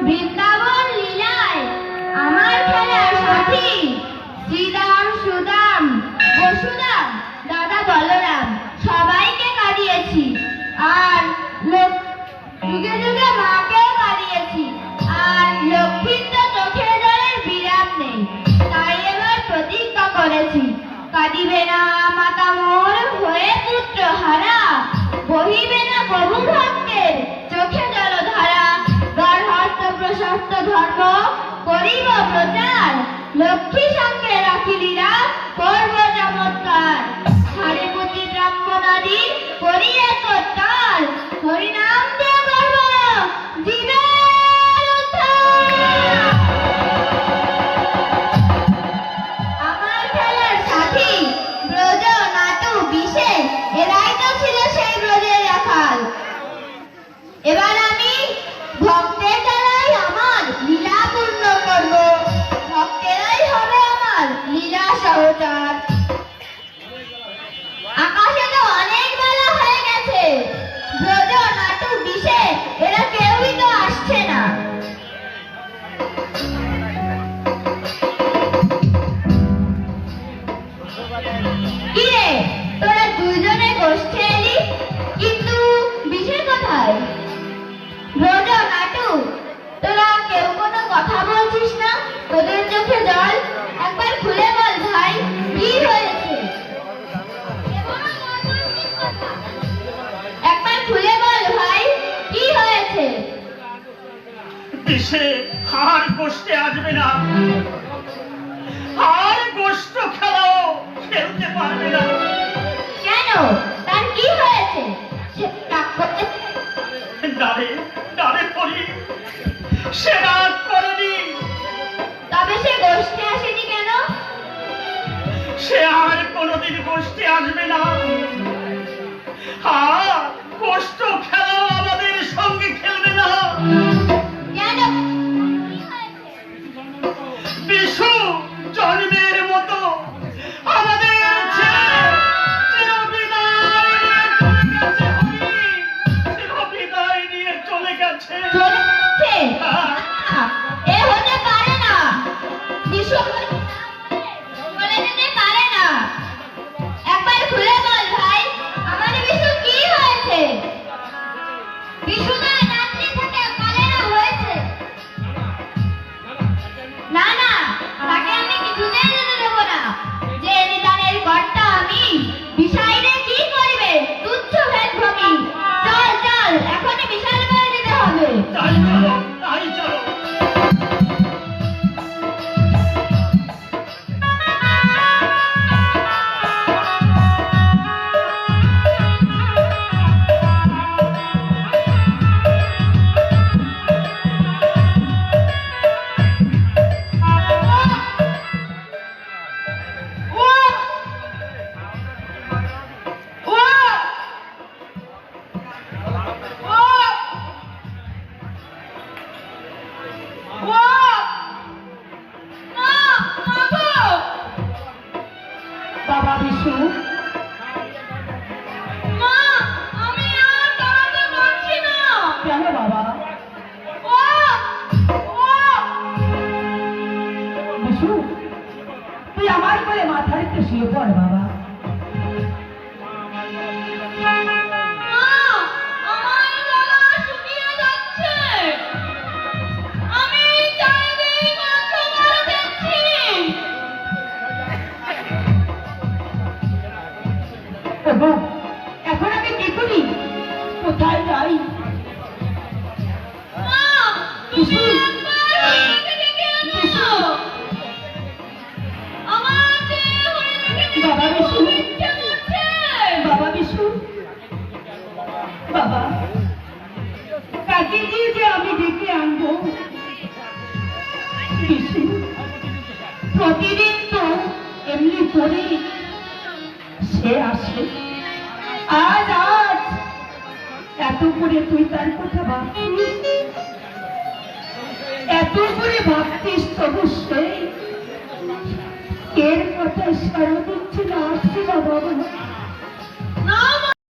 বৃন্দাবন লীলায় আমার খেলার সাথী শ্রীরাম, সুদাম, বসুদাম, দাদা বলরাম সবাইকে কাঁদিয়েছি। আর যুগে যুগে মাকেও কাঁদিয়েছি। আর লক্ষ্মীর তো চোখের জলের বিরাম নেই। তাই এবার প্রতিজ্ঞা করেছি, কাঁদিবে না মাতা মোর হয়ে পুত্র হারা, বহিবে না প্রভু ভক্তের চোখে জলধারা। গর্ভস্থ প্রশস্ত ধর্ম করিব প্রচার, লক্ষ্মী সঙ্গে রাখি লীলা করব চমৎকার। হারে পুঁজি ব্রাহ্মণাদি করি একতার, হরিনাম দিয়ে করব জীবের উদ্ধার। আমার খেলার সাথী ব্রজ, নাটু, বিশে এরাই তো ছিল সেই ব্রজের রাখাল। এবার আমি ভক্তের দ্বারাই আমার লীলা পূর্ণ করব, ভক্তেরাই হবে আমার লীলা সহচার। আকাশে তো অনেক বেলা হয়ে গেছে, ব্রজ, নাটু, বিশে এরা কেউই তো আসছে না। কিরে, তোরা দুইজনে গোষ্ঠে এলি, কিন্তু বিশে কোথায়? ব্রজ, নাটু, তোরা কেউ কোনো কথা বলছিস না? তোদের চোখে জল, একবার খুলে বল ভাই, কি হয়েছে? একবার খুলে বল ভাই, কি হয়েছে? বিশে আর গোষ্ঠে আসবে না, আর গোষ্ঠ খেলাও খেলতে পারবে না। কেন, তার কি হয়েছে? ডালে ডালে পড়ি, সে রাগ করেনি। তবে সে গোষ্ঠে আসেনি কেন? সে আর কোনোদিন গোষ্ঠে আসবে না। আর গোষ্ঠ খেলাও আমাদের সঙ্গে খেলবে না। কেন? বিশু জন্মের মতো আমাদের চিরবিদায় নিয়ে চলে গেছে। চলে গেছে? এ হতে পারে না, বিশু চলে যেতে পারে না। একবার খুলে বল ভাই, আমার বিশু কি হয়েছে? বিশু না রাত্রি থেকে কালেরা হয়েছে। না না, তাকে আমি কিছুতেই যেতে দেব না। যে নিদানের কর্তা আমি, বিষাইরে কি করিবে তুচ্ছ ভেদভূমি। চল চল, এখনই বিশাল করে দিতে হবে। তাই চলো, তাই চলো। বাবা বিশু, মা, আমি আর দাঁড়াতে পারছি না। কেন বাবা? বিশু, তুই আমার করে মাথা রেখে শুয়ে পড় বাবা। আমার গলা শুকিয়ে যাচ্ছে, আমি চারিদিক অন্ধকার দেখছি। এখন আমি কি করি, কোথায় যাই? মা, তুমি একবার হরিণকে ডেকে আনো। আমার যে হরিণকে বাবা বিশু, ইচ্ছে করছে। বাবা বিশু, বাবা কাকে দিয়ে যে আমি ডেকে আনবো? বিশু প্রতিদিন তো এমনি করে সে আসে, আজ আজ এত করে তুই তার কথা ভাবছিস, এত করে ভাবছিস, তবু সে এর কথা সারা দিচ্ছে না, আসছে না বাবা। না